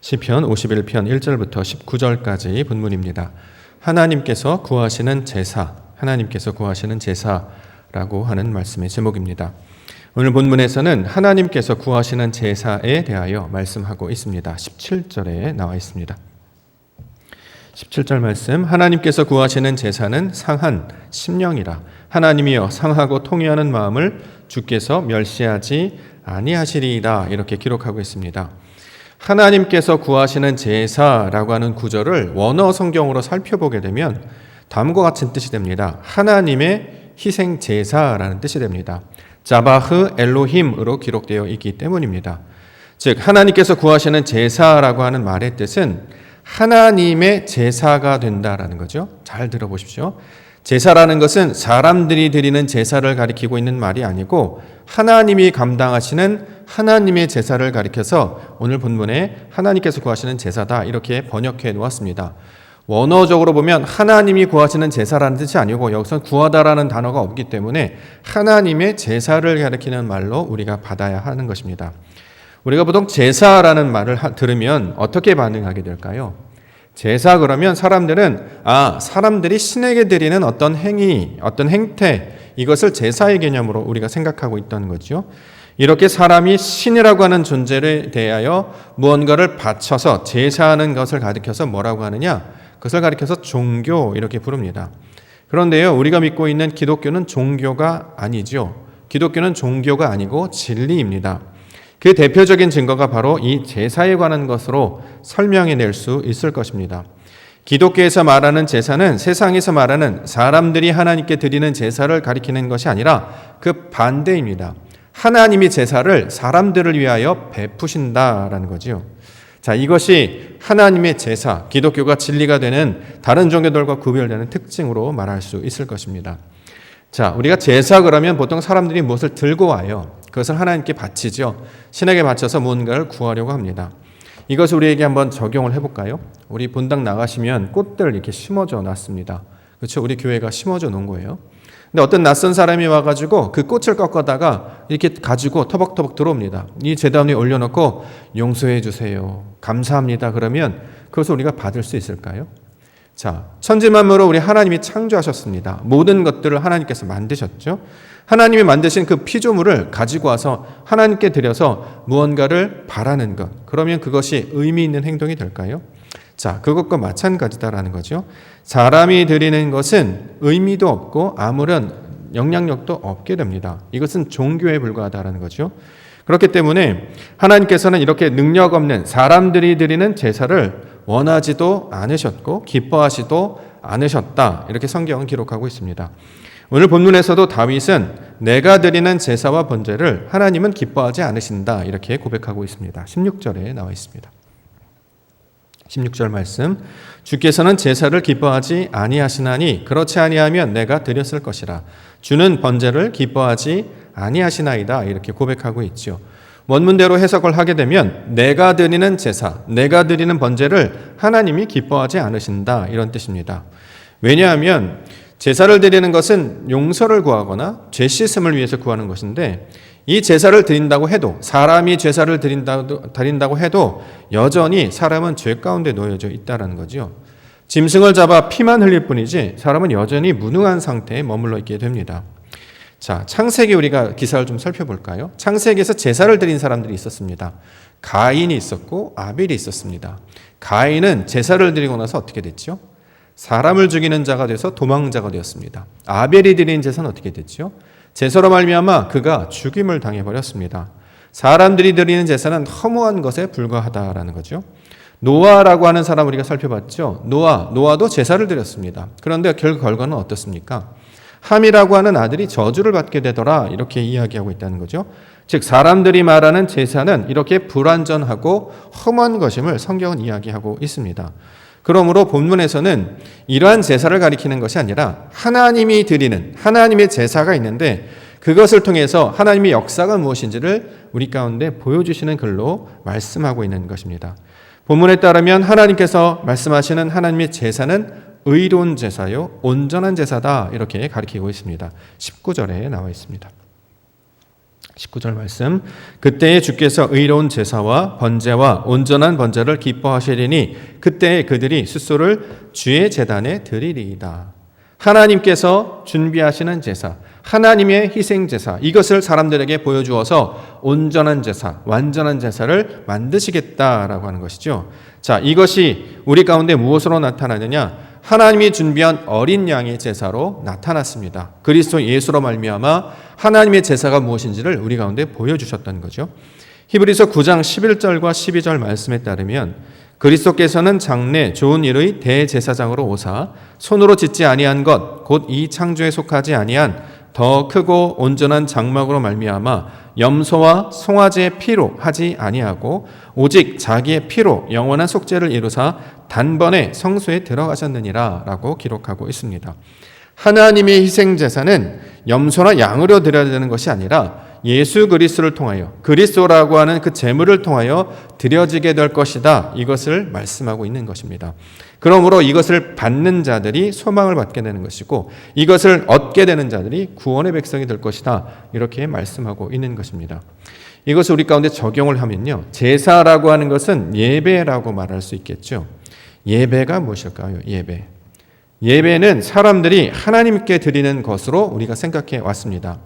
시편 51편 1절부터 19절까지 본문입니다. 하나님께서 구하시는 제사, 하나님께서 구하시는 제사라고 하는 말씀의 제목입니다. 오늘 본문에서는 하나님께서 구하시는 제사에 대하여 말씀하고 있습니다. 17절에 나와 있습니다. 17절 말씀, 하나님께서 구하시는 제사는 상한 심령이라. 하나님이여 상하고 통회하는 마음을 주께서 멸시하지 아니하시리이다. 이렇게 기록하고 있습니다. 하나님께서 구하시는 제사라고 하는 구절을 원어 성경으로 살펴보게 되면 다음과 같은 뜻이 됩니다. 하나님의 희생 제사라는 뜻이 됩니다. 자바흐 엘로힘으로 기록되어 있기 때문입니다. 즉 하나님께서 구하시는 제사라고 하는 말의 뜻은 하나님의 제사가 된다라는 거죠. 잘 들어보십시오. 제사라는 것은 사람들이 드리는 제사를 가리키고 있는 말이 아니고 하나님이 감당하시는 하나님의 제사를 가리켜서 오늘 본문에 하나님께서 구하시는 제사다 이렇게 번역해 놓았습니다. 원어적으로 보면 하나님이 구하시는 제사라는 뜻이 아니고 여기서 구하다라는 단어가 없기 때문에 하나님의 제사를 가리키는 말로 우리가 받아야 하는 것입니다. 우리가 보통 제사라는 말을 들으면 어떻게 반응하게 될까요? 제사 그러면 사람들은 사람들이 신에게 드리는 어떤 행위, 어떤 행태 이것을 제사의 개념으로 우리가 생각하고 있다는 거죠. 이렇게 사람이 신이라고 하는 존재에 대하여 무언가를 바쳐서 제사하는 것을 가리켜서 뭐라고 하느냐? 그것을 가리켜서 종교 이렇게 부릅니다. 그런데요, 우리가 믿고 있는 기독교는 종교가 아니죠. 기독교는 종교가 아니고 진리입니다. 그 대표적인 증거가 바로 이 제사에 관한 것으로 설명해낼 수 있을 것입니다. 기독교에서 말하는 제사는 세상에서 말하는 사람들이 하나님께 드리는 제사를 가리키는 것이 아니라 그 반대입니다. 하나님이 제사를 사람들을 위하여 베푸신다라는 거지요. 자, 이것이 하나님의 제사, 기독교가 진리가 되는 다른 종교들과 구별되는 특징으로 말할 수 있을 것입니다. 자, 우리가 제사 그러면 보통 사람들이 무엇을 들고 와요. 그것을 하나님께 바치죠. 신에게 바쳐서 무언가를 구하려고 합니다. 이것을 우리에게 한번 적용을 해볼까요? 우리 본당 나가시면 꽃들 이렇게 심어져 놨습니다. 그렇죠? 우리 교회가 심어져 놓은 거예요. 근데 어떤 낯선 사람이 와가지고 그 꽃을 꺾어다가 이렇게 가지고 터벅터벅 들어옵니다. 이 제단 위에 올려놓고 용서해 주세요. 감사합니다. 그러면 그것을 우리가 받을 수 있을까요? 자, 천지만물을 우리 하나님이 창조하셨습니다. 모든 것들을 하나님께서 만드셨죠. 하나님이 만드신 그 피조물을 가지고 와서 하나님께 드려서 무언가를 바라는 것. 그러면 그것이 의미 있는 행동이 될까요? 자, 그것과 마찬가지다라는 거죠. 사람이 드리는 것은 의미도 없고 아무런 영향력도 없게 됩니다. 이것은 종교에 불과하다라는 거죠. 그렇기 때문에 하나님께서는 이렇게 능력 없는 사람들이 드리는 제사를 원하지도 않으셨고 기뻐하지도 않으셨다. 이렇게 성경은 기록하고 있습니다. 오늘 본문에서도 다윗은 내가 드리는 제사와 번제를 하나님은 기뻐하지 않으신다. 이렇게 고백하고 있습니다. 16절에 나와 있습니다. 16절 말씀, 주께서는 제사를 기뻐하지 아니하시나니 그렇지 아니하면 내가 드렸을 것이라. 주는 번제를 기뻐하지 아니하시나이다. 이렇게 고백하고 있죠. 원문대로 해석을 하게 되면 내가 드리는 제사, 내가 드리는 번제를 하나님이 기뻐하지 않으신다. 이런 뜻입니다. 왜냐하면 제사를 드리는 것은 용서를 구하거나 죄 씻음을 위해서 구하는 것인데 이 제사를 드린다고 해도 사람이 제사를 드린다고 해도 여전히 사람은 죄 가운데 놓여져 있다는 거죠. 짐승을 잡아 피만 흘릴 뿐이지 사람은 여전히 무능한 상태에 머물러 있게 됩니다. 자, 창세기 우리가 기사를 좀 살펴볼까요? 창세기에서 제사를 드린 사람들이 있었습니다. 가인이 있었고 아벨이 있었습니다. 가인은 제사를 드리고 나서 어떻게 됐죠? 사람을 죽이는 자가 돼서 도망자가 되었습니다. 아벨이 드린 제사는 어떻게 됐죠? 제사로 말미암아 그가 죽임을 당해버렸습니다. 사람들이 드리는 제사는 허무한 것에 불과하다라는 거죠. 노아라고 하는 사람 우리가 살펴봤죠. 노아도 제사를 드렸습니다. 그런데 결과는 어떻습니까? 함이라고 하는 아들이 저주를 받게 되더라 이렇게 이야기하고 있다는 거죠. 즉 사람들이 말하는 제사는 이렇게 불완전하고 험한 것임을 성경은 이야기하고 있습니다. 그러므로 본문에서는 이러한 제사를 가리키는 것이 아니라 하나님이 드리는 하나님의 제사가 있는데 그것을 통해서 하나님의 역사가 무엇인지를 우리 가운데 보여주시는 글로 말씀하고 있는 것입니다. 본문에 따르면 하나님께서 말씀하시는 하나님의 제사는 의로운 제사요 온전한 제사다 이렇게 가리키고 있습니다. 19절에 나와 있습니다. 19절 말씀. 그때에 주께서 의로운 제사와 번제와 온전한 번제를 기뻐하시리니 그때에 그들이 숫소를 주의 제단에 드리리이다. 하나님께서 준비하시는 제사, 하나님의 희생 제사, 이것을 사람들에게 보여주어서 온전한 제사, 완전한 제사를 만드시겠다라고 하는 것이죠. 자, 이것이 우리 가운데 무엇으로 나타나느냐? 하나님이 준비한 어린 양의 제사로 나타났습니다. 그리스도 예수로 말미암아 하나님의 제사가 무엇인지를 우리 가운데 보여주셨던 거죠. 히브리서 9장 11절과 12절 말씀에 따르면 그리스도께서는 장래 좋은 일의 대제사장으로 오사 손으로 짓지 아니한 것 곧 이 창조에 속하지 아니한 더 크고 온전한 장막으로 말미암아 염소와 송아지의 피로 하지 아니하고 오직 자기의 피로 영원한 속죄를 이루사 단번에 성소에 들어가셨느니라 라고 기록하고 있습니다. 하나님의 희생제사는 염소나 양으로 드려야 되는 것이 아니라 예수 그리스도를 통하여 그리스도라고 하는 그 제물을 통하여 드려지게 될 것이다. 이것을 말씀하고 있는 것입니다. 그러므로 이것을 받는 자들이 소망을 받게 되는 것이고 이것을 얻게 되는 자들이 구원의 백성이 될 것이다. 이렇게 말씀하고 있는 것입니다. 이것을 우리 가운데 적용을 하면요. 제사라고 하는 것은 예배라고 말할 수 있겠죠. 예배가 무엇일까요? 예배는 사람들이 하나님께 드리는 것으로 우리가 생각해 왔습니다.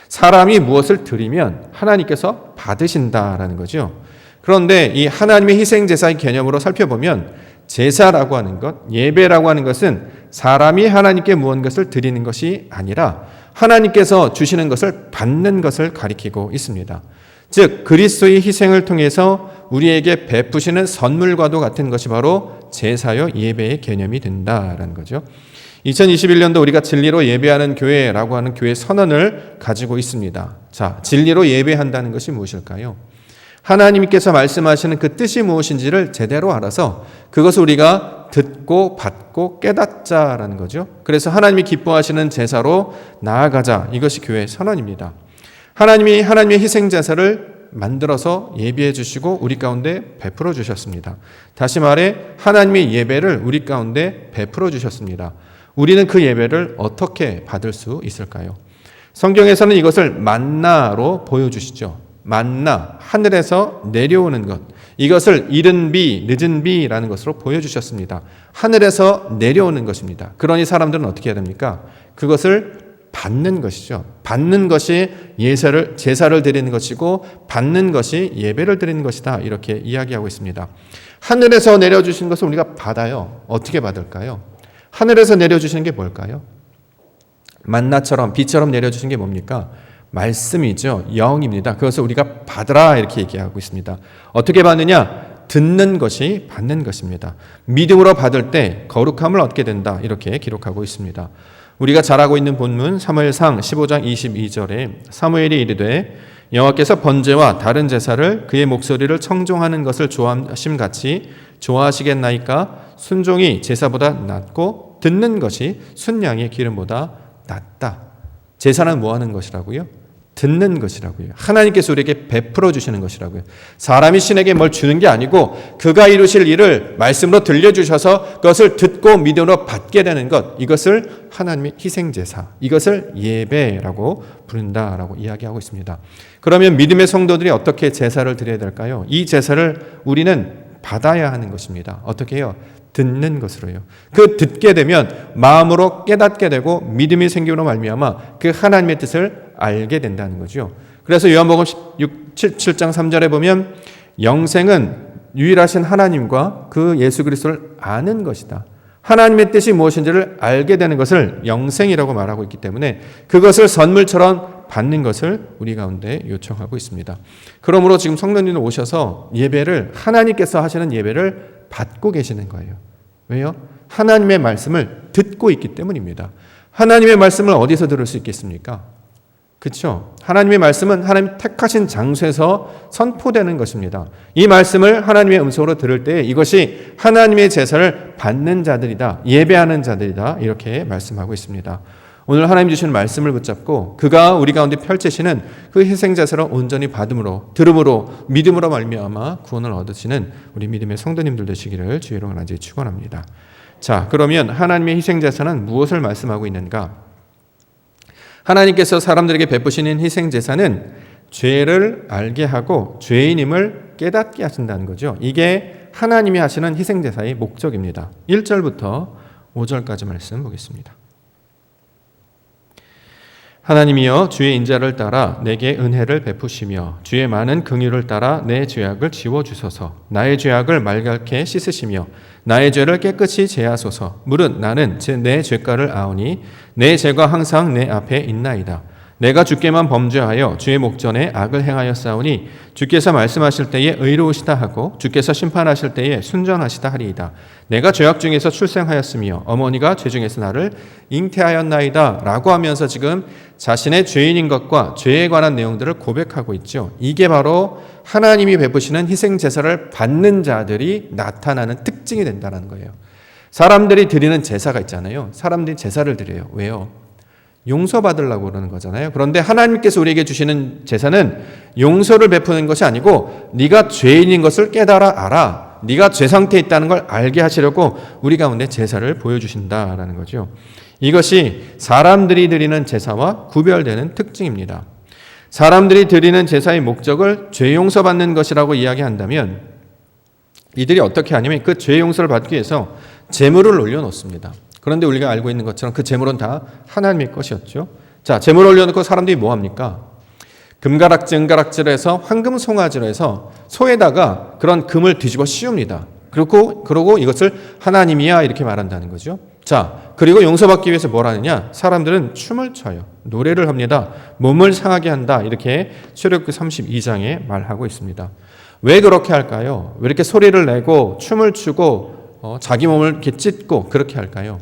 사람이 무엇을 드리면 하나님께서 받으신다라는 거죠. 그런데 이 하나님의 희생제사의 개념으로 살펴보면 제사라고 하는 것, 예배라고 하는 것은 사람이 하나님께 무언가를 드리는 것이 아니라 하나님께서 주시는 것을 받는 것을 가리키고 있습니다. 즉 그리스도의 희생을 통해서 우리에게 베푸시는 선물과도 같은 것이 바로 제사요 예배의 개념이 된다라는 거죠. 2021년도 우리가 진리로 예배하는 교회라고 하는 교회 선언을 가지고 있습니다. 자, 진리로 예배한다는 것이 무엇일까요? 하나님께서 말씀하시는 그 뜻이 무엇인지를 제대로 알아서 그것을 우리가 듣고 받고 깨닫자라는 거죠. 그래서 하나님이 기뻐하시는 제사로 나아가자. 이것이 교회 선언입니다. 하나님이 하나님의 희생 제사를 만들어서 예비해 주시고 우리 가운데 베풀어 주셨습니다. 다시 말해 하나님의 예배를 우리 가운데 베풀어 주셨습니다. 우리는 그 예배를 어떻게 받을 수 있을까요? 성경에서는 이것을 만나로 보여주시죠. 만나, 하늘에서 내려오는 것. 이것을 이른 비, 늦은 비라는 것으로 보여주셨습니다. 하늘에서 내려오는 것입니다. 그러니 사람들은 어떻게 해야 됩니까? 그것을 받는 것이죠. 받는 것이 제사를 드리는 것이고 받는 것이 예배를 드리는 것이다. 이렇게 이야기하고 있습니다. 하늘에서 내려주신 것을 우리가 받아요. 어떻게 받을까요? 하늘에서 내려주시는 게 뭘까요? 만나처럼 비처럼 내려주신 게 뭡니까? 말씀이죠. 영입니다. 그것을 우리가 받으라 이렇게 얘기하고 있습니다. 어떻게 받느냐? 듣는 것이 받는 것입니다. 믿음으로 받을 때 거룩함을 얻게 된다 이렇게 기록하고 있습니다. 우리가 잘 알고 있는 본문 사무엘상 15장 22절에 사무엘이 이르되 여호와께서 번제와 다른 제사를 그의 목소리를 청종하는 것을 좋아하심같이 좋아하시겠나이까? 순종이 제사보다 낫고 듣는 것이 순양의 기름보다 낫다. 제사는 뭐 하는 것이라고요? 듣는 것이라고요. 하나님께서 우리에게 베풀어 주시는 것이라고요. 사람이 신에게 뭘 주는 게 아니고 그가 이루실 일을 말씀으로 들려주셔서 그것을 듣고 믿음으로 받게 되는 것, 이것을 하나님의 희생제사, 이것을 예배라고 부른다라고 이야기하고 있습니다. 그러면 믿음의 성도들이 어떻게 제사를 드려야 될까요? 이 제사를 우리는 받아야 하는 것입니다. 어떻게 해요? 듣는 것으로요. 그 듣게 되면 마음으로 깨닫게 되고 믿음이 생기므로 말미암아 그 하나님의 뜻을 알게 된다는 거죠. 그래서 요한복음 7장 3절에 보면 영생은 유일하신 하나님과 그 예수 그리스도를 아는 것이다. 하나님의 뜻이 무엇인지를 알게 되는 것을 영생이라고 말하고 있기 때문에 그것을 선물처럼 받는 것을 우리 가운데 요청하고 있습니다. 그러므로 지금 성도님들 오셔서 예배를 하나님께서 하시는 예배를 받고 계시는 거예요. 왜요? 하나님의 말씀을 듣고 있기 때문입니다. 하나님의 말씀을 어디서 들을 수 있겠습니까? 그렇죠? 하나님의 말씀은 하나님 택하신 장소에서 선포되는 것입니다. 이 말씀을 하나님의 음성으로 들을 때 이것이 하나님의 제사를 받는 자들이다, 예배하는 자들이다 이렇게 말씀하고 있습니다. 오늘 하나님 주시는 말씀을 붙잡고 그가 우리 가운데 펼치시는 그 희생제사를 온전히 받음으로 들음으로 믿음으로 말미암아 구원을 얻으시는 우리 믿음의 성도님들 되시기를 주의로 간절히 축원합니다. 자, 그러면 하나님의 희생제사는 무엇을 말씀하고 있는가? 하나님께서 사람들에게 베푸시는 희생제사는 죄를 알게 하고 죄인임을 깨닫게 하신다는 거죠. 이게 하나님이 하시는 희생제사의 목적입니다. 1절부터 5절까지 말씀 보겠습니다. 하나님이여 주의 인자를 따라 내게 은혜를 베푸시며 주의 많은 긍휼을 따라 내 죄악을 지워주소서. 나의 죄악을 말갛게 씻으시며 나의 죄를 깨끗이 제하소서. 무릇 나는 내 죄가를 아오니 내 죄가 항상 내 앞에 있나이다. 내가 주께만 범죄하여 주의 목전에 악을 행하였사오니 주께서 말씀하실 때에 의로우시다 하고 주께서 심판하실 때에 순전하시다 하리이다. 내가 죄악 중에서 출생하였으며 어머니가 죄 중에서 나를 잉태하였나이다 라고 하면서 지금 자신의 죄인인 것과 죄에 관한 내용들을 고백하고 있죠. 이게 바로 하나님이 베푸시는 희생제사를 받는 자들이 나타나는 특징이 된다는 거예요. 사람들이 드리는 제사가 있잖아요. 사람들이 제사를 드려요. 왜요? 용서받으려고 그러는 거잖아요. 그런데 하나님께서 우리에게 주시는 제사는 용서를 베푸는 것이 아니고 네가 죄인인 것을 깨달아 알아. 네가 죄 상태에 있다는 걸 알게 하시려고 우리 가운데 제사를 보여주신다라는 거죠. 이것이 사람들이 드리는 제사와 구별되는 특징입니다. 사람들이 드리는 제사의 목적을 죄 용서받는 것이라고 이야기한다면 이들이 어떻게 하냐면 그 죄 용서를 받기 위해서 제물을 올려놓습니다. 그런데 우리가 알고 있는 것처럼 그 제물은 다 하나님의 것이었죠. 자, 제물을 올려놓고 사람들이 뭐 합니까? 금가락지, 은가락지로 해서 황금 송아지로 해서 소에다가 그런 금을 뒤집어 씌웁니다. 그리고 이것을 하나님이야 이렇게 말한다는 거죠. 자, 그리고 용서받기 위해서 뭘 하느냐? 사람들은 춤을 춰요. 노래를 합니다. 몸을 상하게 한다. 이렇게 출애굽기 32장에 말하고 있습니다. 왜 그렇게 할까요? 왜 이렇게 소리를 내고 춤을 추고 자기 몸을 이렇게 찢고 그렇게 할까요?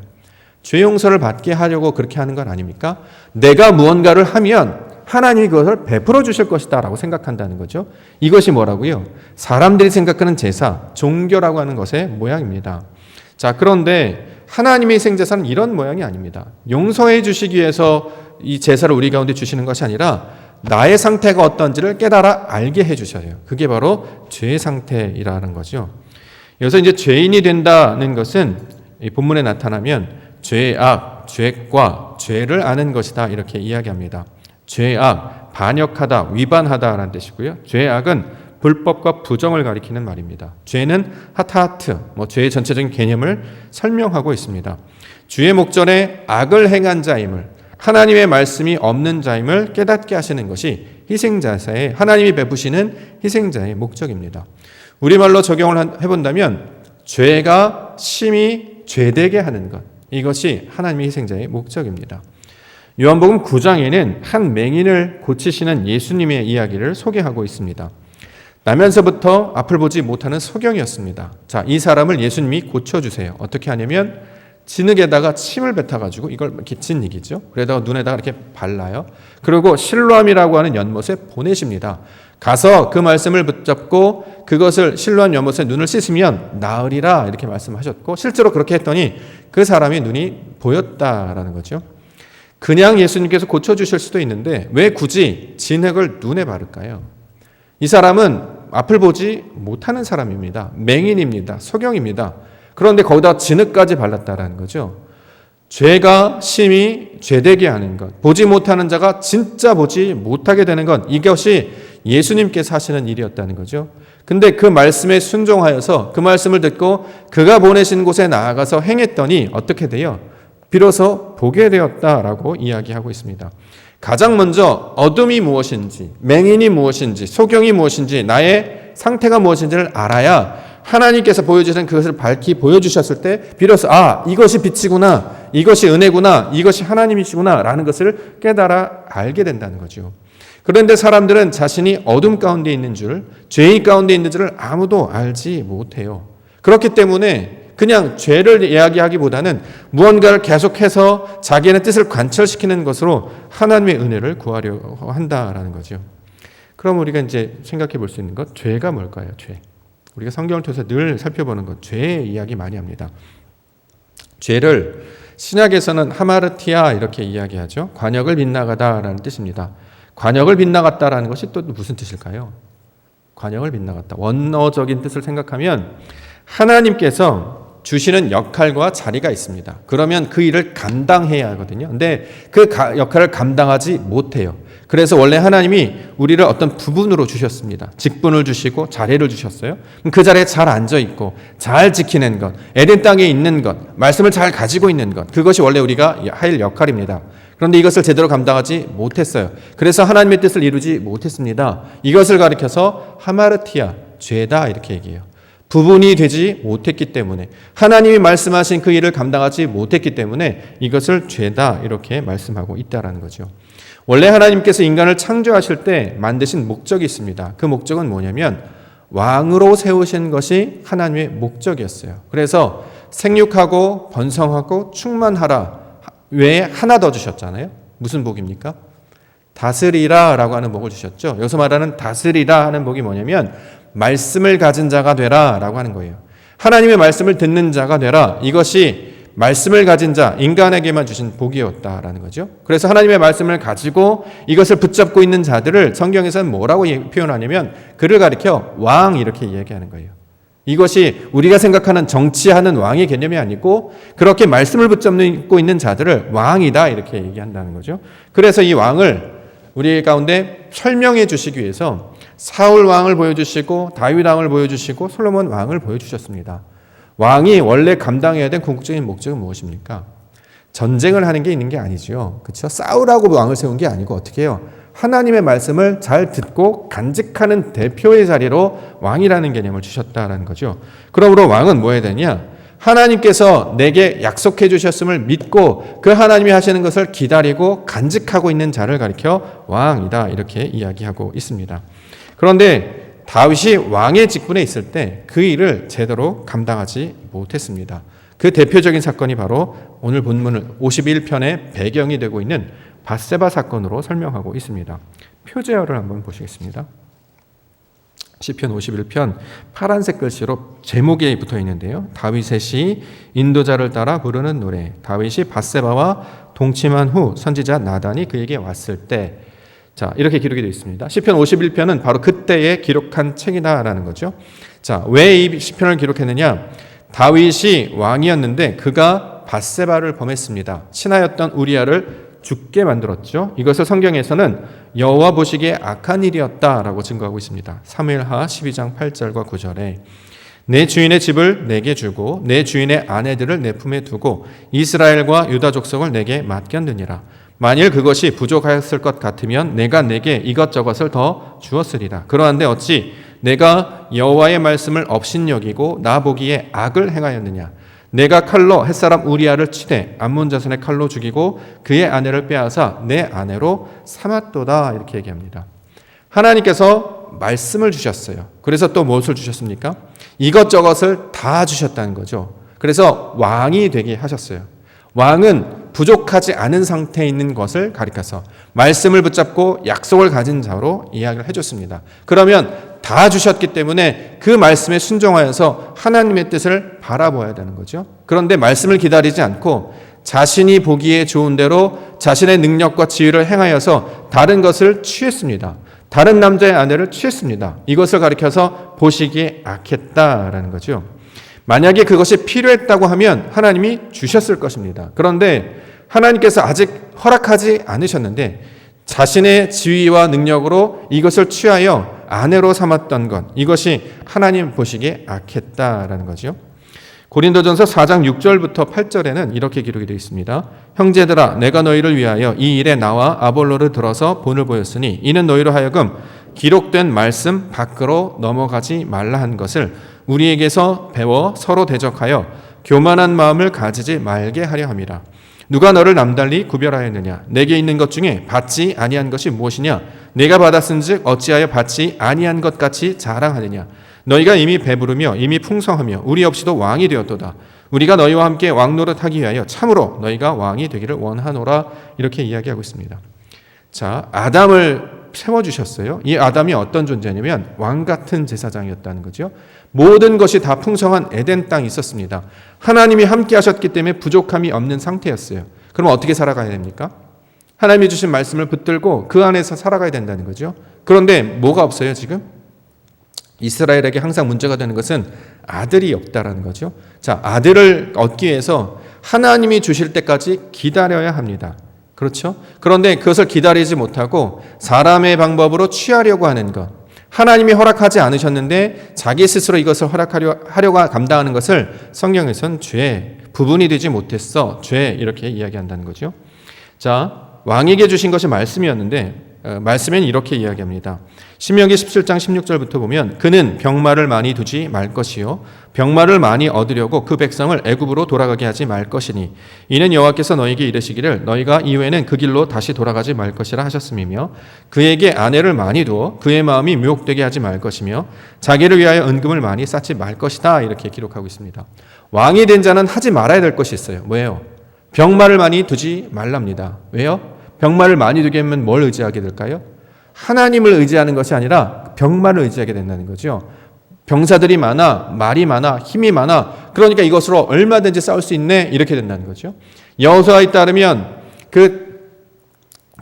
죄 용서를 받게 하려고 그렇게 하는 건 아닙니까? 내가 무언가를 하면 하나님이 그것을 베풀어 주실 것이다 라고 생각한다는 거죠. 이것이 뭐라고요? 사람들이 생각하는 제사, 종교라고 하는 것의 모양입니다. 자, 그런데 하나님의 희생제사는 이런 모양이 아닙니다. 용서해 주시기 위해서 이 제사를 우리 가운데 주시는 것이 아니라 나의 상태가 어떤지를 깨달아 알게 해 주셔요. 그게 바로 죄 상태이라는 거죠. 여기서 이제 죄인이 된다는 것은 이 본문에 나타나면 죄악, 죄과 죄를 아는 것이다 이렇게 이야기합니다. 죄악, 반역하다, 위반하다라는 뜻이고요. 죄악은 불법과 부정을 가리키는 말입니다. 죄는 하타하트, 죄의 전체적인 개념을 설명하고 있습니다. 주의 목전에 악을 행한 자임을, 하나님의 말씀이 없는 자임을 깨닫게 하시는 것이 희생제사의 하나님이 베푸시는 희생자의 목적입니다. 우리말로 적용을 해본다면 죄가 심히 죄되게 하는 것, 이것이 하나님의 희생자의 목적입니다. 요한복음 9장에는 한 맹인을 고치시는 예수님의 이야기를 소개하고 있습니다. 나면서부터 앞을 보지 못하는 소경이었습니다. 자, 이 사람을 예수님이 고쳐주세요. 어떻게 하냐면 진흙에다가 침을 뱉어가지고 이걸 이렇게 진익이죠. 그러다가 눈에다가 이렇게 발라요. 그리고 실로암이라고 하는 연못에 보내십니다. 가서 그 말씀을 붙잡고 그것을 실로암 연못에 눈을 씻으면 나으리라 이렇게 말씀하셨고 실제로 그렇게 했더니 그 사람이 눈이 보였다라는 거죠. 그냥 예수님께서 고쳐주실 수도 있는데 왜 굳이 진흙을 눈에 바를까요? 이 사람은 앞을 보지 못하는 사람입니다. 맹인입니다. 소경입니다. 그런데 거기다 진흙까지 발랐다라는 거죠. 죄가 심히 죄되게 하는 것, 보지 못하는 자가 진짜 보지 못하게 되는 것, 이것이 예수님께서 하시는 일이었다는 거죠. 근데 그 말씀에 순종하여서 그 말씀을 듣고 그가 보내신 곳에 나아가서 행했더니 어떻게 돼요? 비로소 보게 되었다라고 이야기하고 있습니다. 가장 먼저 어둠이 무엇인지, 맹인이 무엇인지, 소경이 무엇인지, 나의 상태가 무엇인지를 알아야 하나님께서 보여주시는 그것을 밝히 보여주셨을 때 비로소 이것이 빛이구나, 이것이 은혜구나, 이것이 하나님이시구나 라는 것을 깨달아 알게 된다는 거죠. 그런데 사람들은 자신이 어둠 가운데 있는 줄, 죄인 가운데 있는 줄을 아무도 알지 못해요. 그렇기 때문에 그냥 죄를 이야기하기보다는 무언가를 계속해서 자기의 뜻을 관철시키는 것으로 하나님의 은혜를 구하려 한다라는 거죠. 그럼 우리가 이제 생각해 볼 수 있는 것, 죄가 뭘까요? 죄. 우리가 성경을 통해서 늘 살펴보는 것, 죄의 이야기 많이 합니다. 죄를 신약에서는 하마르티아 이렇게 이야기하죠. 관역을 빗나가다라는 뜻입니다. 관역을 빗나갔다라는 것이 또 무슨 뜻일까요? 관역을 빗나갔다. 원어적인 뜻을 생각하면 하나님께서 주시는 역할과 자리가 있습니다. 그러면 그 일을 감당해야 하거든요. 근데 그 역할을 감당하지 못해요. 그래서 원래 하나님이 우리를 어떤 부분으로 주셨습니다. 직분을 주시고 자리를 주셨어요. 그 자리에 잘 앉아 있고 잘 지키는 것, 에덴 땅에 있는 것, 말씀을 잘 가지고 있는 것, 그것이 원래 우리가 할 역할입니다. 그런데 이것을 제대로 감당하지 못했어요. 그래서 하나님의 뜻을 이루지 못했습니다. 이것을 가리켜서 하마르티아, 죄다 이렇게 얘기해요. 부분이 되지 못했기 때문에, 하나님이 말씀하신 그 일을 감당하지 못했기 때문에 이것을 죄다 이렇게 말씀하고 있다라는 거죠. 원래 하나님께서 인간을 창조하실 때 만드신 목적이 있습니다. 그 목적은 뭐냐면 왕으로 세우신 것이 하나님의 목적이었어요. 그래서 생육하고 번성하고 충만하라 외에 하나 더 주셨잖아요. 무슨 복입니까? 다스리라 라고 하는 복을 주셨죠. 여기서 말하는 다스리라 하는 복이 뭐냐면 말씀을 가진 자가 되라 라고 하는 거예요. 하나님의 말씀을 듣는 자가 되라. 이것이 말씀을 가진 자, 인간에게만 주신 복이었다라는 거죠. 그래서 하나님의 말씀을 가지고 이것을 붙잡고 있는 자들을 성경에서는 뭐라고 표현하냐면 그를 가리켜 왕 이렇게 이야기하는 거예요. 이것이 우리가 생각하는 정치하는 왕의 개념이 아니고 그렇게 말씀을 붙잡고 있는 자들을 왕이다 이렇게 얘기한다는 거죠. 그래서 이 왕을 우리 가운데 설명해 주시기 위해서 사울 왕을 보여주시고 다윗 왕을 보여주시고 솔로몬 왕을 보여주셨습니다. 왕이 원래 감당해야 된 궁극적인 목적은 무엇입니까? 전쟁을 하는 게 있는 게 아니죠. 그렇죠? 싸우라고 왕을 세운 게 아니고 어떻게 해요? 하나님의 말씀을 잘 듣고 간직하는 대표의 자리로 왕이라는 개념을 주셨다라는 거죠. 그러므로 왕은 뭐 해야 되냐? 하나님께서 내게 약속해 주셨음을 믿고 그 하나님이 하시는 것을 기다리고 간직하고 있는 자를 가리켜 왕이다 이렇게 이야기하고 있습니다. 그런데 다윗이 왕의 직분에 있을 때 그 일을 제대로 감당하지 못했습니다. 그 대표적인 사건이 바로 오늘 본문을 51편의 배경이 되고 있는 밧세바 사건으로 설명하고 있습니다. 표제어를 한번 보시겠습니다. 시편 51편 파란색 글씨로 제목에 붙어 있는데요. 다윗의 시 인도자를 따라 부르는 노래. 다윗이 밧세바와 동침한 후 선지자 나단이 그에게 왔을 때, 자, 이렇게 기록이 되어 있습니다. 시편 51편은 바로 그때에 기록한 책이다라는 거죠. 자, 왜 이 시편을 기록했느냐? 다윗이 왕이었는데 그가 밧세바를 범했습니다. 신하였던 우리아를 죽게 만들었죠. 이것을 성경에서는 여호와 보시기에 악한 일이었다라고 증거하고 있습니다. 사무엘하 12장 8절과 9절에 내 주인의 집을 내게 주고 내 주인의 아내들을 내 품에 두고 이스라엘과 유다 족속을 내게 맡겼느니라. 만일 그것이 부족하였을 것 같으면 내가 내게 이것저것을 더 주었으리라. 그러한데 어찌 내가 여호와의 말씀을 업신여기고 나 보기에 악을 행하였느냐. 내가 칼로 햇사람 우리아를 치되 암몬 자손의 칼로 죽이고 그의 아내를 빼앗아 내 아내로 삼았도다 이렇게 얘기합니다. 하나님께서 말씀을 주셨어요. 그래서 또 무엇을 주셨습니까? 이것저것을 다 주셨다는 거죠. 그래서 왕이 되게 하셨어요. 왕은 부족하지 않은 상태에 있는 것을 가리켜서 말씀을 붙잡고 약속을 가진 자로 이야기를 해줬습니다. 그러면 다 주셨기 때문에 그 말씀에 순종하여서 하나님의 뜻을 바라봐야 되는 거죠. 그런데 말씀을 기다리지 않고 자신이 보기에 좋은 대로 자신의 능력과 지위를 행하여서 다른 것을 취했습니다. 다른 남자의 아내를 취했습니다. 이것을 가리켜서 보시기에 악했다라는 거죠. 만약에 그것이 필요했다고 하면 하나님이 주셨을 것입니다. 그런데 하나님께서 아직 허락하지 않으셨는데 자신의 지위와 능력으로 이것을 취하여 아내로 삼았던 것, 이것이 하나님 보시기에 악했다라는 거죠. 고린도전서 4장 6절부터 8절에는 이렇게 기록이 되어 있습니다. 형제들아 내가 너희를 위하여 이 일에 나와 아볼로를 들어서 본을 보였으니 이는 너희로 하여금 기록된 말씀 밖으로 넘어가지 말라 한 것을 우리에게서 배워 서로 대적하여 교만한 마음을 가지지 말게 하려 함이라. 누가 너를 남달리 구별하였느냐? 내게 있는 것 중에 받지 아니한 것이 무엇이냐? 내가 받았은즉 어찌하여 받지 아니한 것 같이 자랑하느냐? 너희가 이미 배부르며 이미 풍성하며 우리 없이도 왕이 되었도다. 우리가 너희와 함께 왕 노릇하기 위하여 참으로 너희가 왕이 되기를 원하노라. 이렇게 이야기하고 있습니다. 자, 아담을 세워주셨어요. 이 아담이 어떤 존재냐면 왕 같은 제사장이었다는 거죠. 모든 것이 다 풍성한 에덴 땅이 있었습니다. 하나님이 함께 하셨기 때문에 부족함이 없는 상태였어요. 그럼 어떻게 살아가야 됩니까? 하나님이 주신 말씀을 붙들고 그 안에서 살아가야 된다는 거죠. 그런데 뭐가 없어요 지금? 이스라엘에게 항상 문제가 되는 것은 아들이 없다라는 거죠. 자, 아들을 얻기 위해서 하나님이 주실 때까지 기다려야 합니다. 그렇죠? 그런데 그것을 기다리지 못하고 사람의 방법으로 취하려고 하는 것, 하나님이 허락하지 않으셨는데 자기 스스로 이것을 하려고 감당하는 것을 성경에서는 죄, 부분이 되지 못했어, 죄 이렇게 이야기한다는 거죠. 자, 왕에게 주신 것이 말씀이었는데 말씀엔 이렇게 이야기합니다. 신명기 17장 16절부터 보면 그는 병마를 많이 두지 말 것이요 병마를 많이 얻으려고 그 백성을 애굽으로 돌아가게 하지 말 것이니 이는 여호와께서 너희에게 이르시기를 너희가 이후에는 그 길로 다시 돌아가지 말 것이라 하셨음이며 그에게 아내를 많이 두어 그의 마음이 미혹되게 하지 말 것이며 자기를 위하여 은금을 많이 쌓지 말 것이다 이렇게 기록하고 있습니다. 왕이 된 자는 하지 말아야 될 것이 있어요. 뭐예요? 병마를 많이 두지 말랍니다. 왜요? 병마를 많이 두게 하면 뭘 의지하게 될까요? 하나님을 의지하는 것이 아니라 병마를 의지하게 된다는 거죠. 병사들이 많아, 말이 많아, 힘이 많아. 그러니까 이것으로 얼마든지 싸울 수 있네 이렇게 된다는 거죠. 여호수아에 따르면 그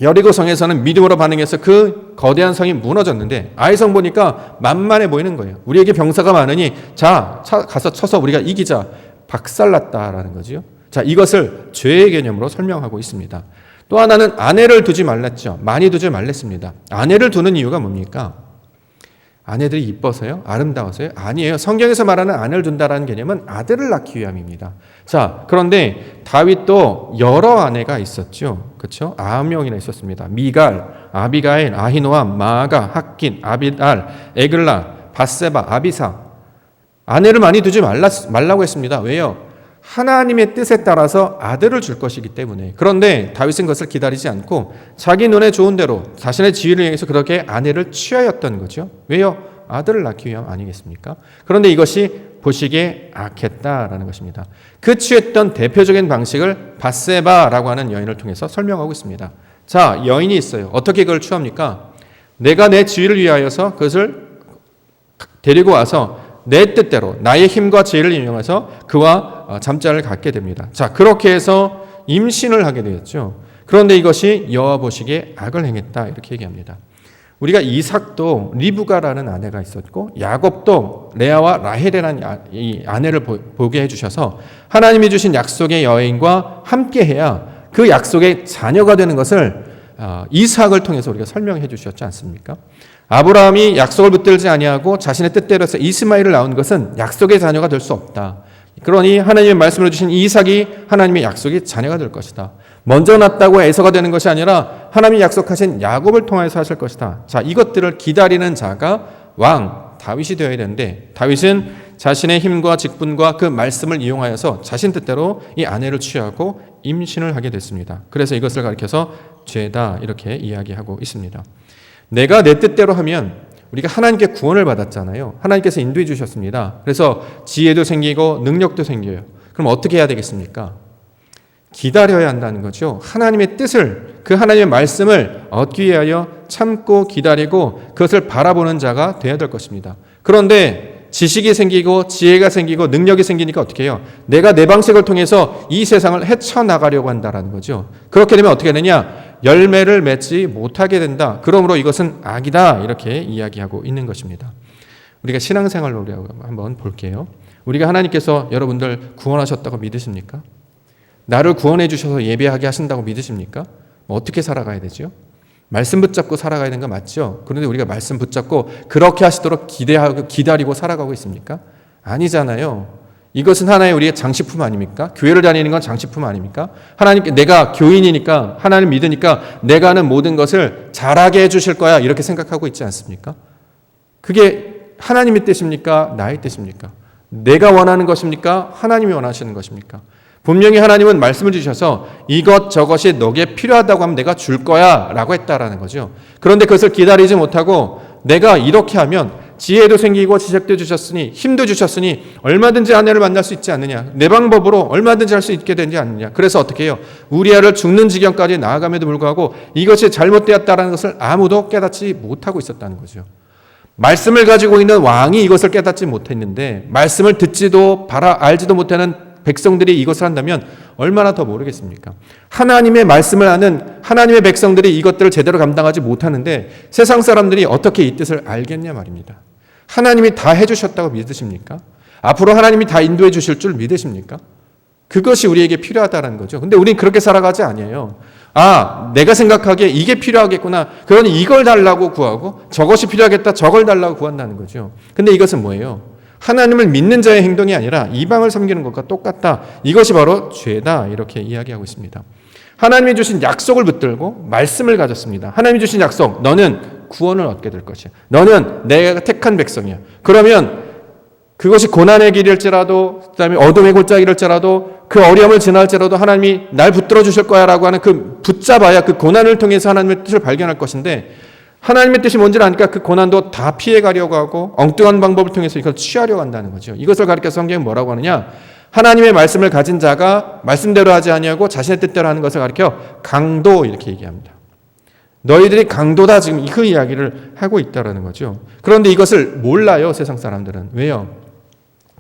여리고 성에서는 믿음으로 반응해서 그 거대한 성이 무너졌는데 아이성 보니까 만만해 보이는 거예요. 우리에게 병사가 많으니 자 가서 쳐서 우리가 이기자. 박살났다라는 거죠. 자, 이것을 죄의 개념으로 설명하고 있습니다. 또 하나는 아내를 두지 말랐죠. 많이 두지 말랬습니다. 아내를 두는 이유가 뭡니까? 아내들이 이뻐서요? 아름다워서요? 아니에요. 성경에서 말하는 아내를 둔다라는 개념은 아들을 낳기 위함입니다. 자, 그런데 다윗도 여러 아내가 있었죠. 그렇죠? 9명이나 있었습니다. 미갈, 아비가일, 아히노암, 마아가, 학긴, 아비달, 에글라, 바세바, 아비사. 아내를 많이 두지 말라고 했습니다. 왜요? 하나님의 뜻에 따라서 아들을 줄 것이기 때문에. 그런데 다윗은 그것을 기다리지 않고 자기 눈에 좋은 대로 자신의 지위를 향해서 그렇게 아내를 취하였던 거죠. 왜요? 아들을 낳기 위함 아니겠습니까? 그런데 이것이 보시기에 악했다라는 것입니다. 그 취했던 대표적인 방식을 바세바라고 하는 여인을 통해서 설명하고 있습니다. 자, 여인이 있어요. 어떻게 그걸 취합니까? 내가 내 지위를 위하여서 그것을 데리고 와서 내 뜻대로 나의 힘과 지혜를 이용해서 그와 잠자를 갖게 됩니다. 자, 그렇게 해서 임신을 하게 되었죠. 그런데 이것이 여호와 보시기에 악을 행했다 이렇게 얘기합니다. 우리가 이삭도 리브가라는 아내가 있었고 야곱도 레아와 라헬이라는 이 아내를 보게 해주셔서 하나님이 주신 약속의 여인과 함께해야 그 약속의 자녀가 되는 것을 이삭을 통해서 우리가 설명해 주셨지 않습니까? 아브라함이 약속을 붙들지 아니하고 자신의 뜻대로 해서 이스마엘을 낳은 것은 약속의 자녀가 될 수 없다. 그러니 하나님의 말씀을 주신 이삭이 하나님의 약속의 자녀가 될 것이다. 먼저 낳았다고 에서가 되는 것이 아니라 하나님이 약속하신 야곱을 통해서 하실 것이다. 자, 이것들을 기다리는 자가 왕 다윗이 되어야 되는데 다윗은 자신의 힘과 직분과 그 말씀을 이용하여서 자신 뜻대로 이 아내를 취하고 임신을 하게 됐습니다. 그래서 이것을 가리켜서 죄다 이렇게 이야기하고 있습니다. 내가 내 뜻대로 하면 우리가 하나님께 구원을 받았잖아요. 하나님께서 인도해 주셨습니다. 그래서 지혜도 생기고 능력도 생겨요. 그럼 어떻게 해야 되겠습니까? 기다려야 한다는 거죠. 하나님의 뜻을, 그 하나님의 말씀을 얻기 위하여 참고 기다리고 그것을 바라보는 자가 되어야 될 것입니다. 그런데 지식이 생기고 지혜가 생기고 능력이 생기니까 어떻게 해요? 내가 내 방식을 통해서 이 세상을 헤쳐나가려고 한다는 거죠. 그렇게 되면 어떻게 되냐? 열매를 맺지 못하게 된다. 그러므로 이것은 악이다. 이렇게 이야기하고 있는 것입니다. 우리가 신앙생활로 한번 볼게요. 우리가 하나님께서 여러분들 구원하셨다고 믿으십니까? 나를 구원해 주셔서 예배하게 하신다고 믿으십니까? 어떻게 살아가야 되죠? 말씀 붙잡고 살아가야 되는 거 맞죠? 그런데 우리가 말씀 붙잡고 그렇게 하시도록 기다리고 살아가고 있습니까? 아니잖아요. 이것은 하나의 우리의 장식품 아닙니까? 교회를 다니는 건 장식품 아닙니까? 하나님께 내가 교인이니까 하나님 믿으니까 내가 하는 모든 것을 잘하게 해주실 거야 이렇게 생각하고 있지 않습니까? 그게 하나님의 뜻입니까? 나의 뜻입니까? 내가 원하는 것입니까? 하나님이 원하시는 것입니까? 분명히 하나님은 말씀을 주셔서 이것저것이 너에게 필요하다고 하면 내가 줄 거야 라고 했다라는 거죠. 그런데 그것을 기다리지 못하고 내가 이렇게 하면 지혜도 생기고 지식도 주셨으니 힘도 주셨으니 얼마든지 아내를 만날 수 있지 않느냐. 내 방법으로 얼마든지 할 수 있게 되지 않느냐. 그래서 어떻게 해요? 우리아를 죽는 지경까지 나아감에도 불구하고 이것이 잘못되었다는 것을 아무도 깨닫지 못하고 있었다는 거죠. 말씀을 가지고 있는 왕이 이것을 깨닫지 못했는데 말씀을 듣지도 알지도 못하는 백성들이 이것을 한다면 얼마나 더 모르겠습니까? 하나님의 말씀을 아는 하나님의 백성들이 이것들을 제대로 감당하지 못하는데 세상 사람들이 어떻게 이 뜻을 알겠냐 말입니다. 하나님이 다 해주셨다고 믿으십니까? 앞으로 하나님이 다 인도해 주실 줄 믿으십니까? 그것이 우리에게 필요하다는 거죠. 근데 우리는 그렇게 살아가지 아니에요. 아, 내가 생각하기에 이게 필요하겠구나. 그러니 이걸 달라고 구하고 저것이 필요하겠다. 저걸 달라고 구한다는 거죠. 근데 이것은 뭐예요? 하나님을 믿는 자의 행동이 아니라 이방을 섬기는 것과 똑같다. 이것이 바로 죄다. 이렇게 이야기하고 있습니다. 하나님이 주신 약속을 붙들고 말씀을 가졌습니다. 하나님이 주신 약속, 너는 구원을 얻게 될 것이야. 너는 내가 택한 백성이야. 그러면 그것이 고난의 길일지라도, 그다음에 어둠의 골짜기일지라도, 그 어려움을 지날지라도 하나님이 날 붙들어 주실 거야 라고 하는 그 붙잡아야 그 고난을 통해서 하나님의 뜻을 발견할 것인데, 하나님의 뜻이 뭔지를 아니까 그 고난도 다 피해 가려고 하고 엉뚱한 방법을 통해서 이걸 취하려고 한다는 거죠. 이것을 가리켜서 성경은 뭐라고 하느냐? 하나님의 말씀을 가진 자가 말씀대로 하지 아니하고 자신의 뜻대로 하는 것을 가리켜 강도, 이렇게 얘기합니다. 너희들이 강도다, 지금 그 이야기를 하고 있다라는 거죠. 그런데 이것을 몰라요, 세상 사람들은. 왜요?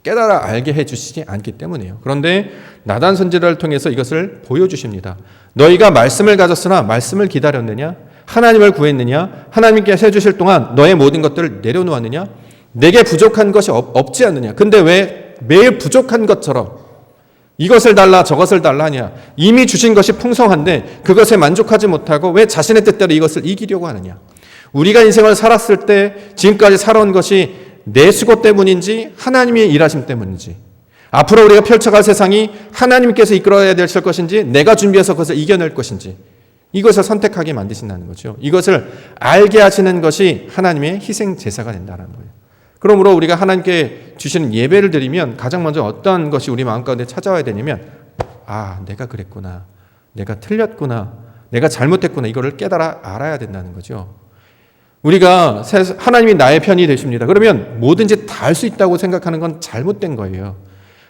깨달아 알게 해주시지 않기 때문이에요. 그런데 나단 선지자를 통해서 이것을 보여주십니다. 너희가 말씀을 가졌으나 말씀을 기다렸느냐? 하나님을 구했느냐? 하나님께서 해주실 동안 너의 모든 것들을 내려놓았느냐? 내게 부족한 것이 없지 않느냐? 근데 왜 매일 부족한 것처럼 이것을 달라 저것을 달라 하냐? 이미 주신 것이 풍성한데 그것에 만족하지 못하고 왜 자신의 뜻대로 이것을 이기려고 하느냐? 우리가 인생을 살았을 때 지금까지 살아온 것이 내 수고 때문인지 하나님의 일하심 때문인지, 앞으로 우리가 펼쳐갈 세상이 하나님께서 이끌어야 될 것인지 내가 준비해서 그것을 이겨낼 것인지, 이것을 선택하게 만드신다는 거죠. 이것을 알게 하시는 것이 하나님의 희생 제사가 된다는 거예요. 그러므로 우리가 하나님께 주시는 예배를 드리면 가장 먼저 어떤 것이 우리 마음 가운데 찾아와야 되냐면, 아, 내가 그랬구나, 내가 틀렸구나, 내가 잘못했구나, 이거를 깨달아 알아야 된다는 거죠. 우리가 하나님이 나의 편이 되십니다. 그러면 뭐든지 다 할 수 있다고 생각하는 건 잘못된 거예요.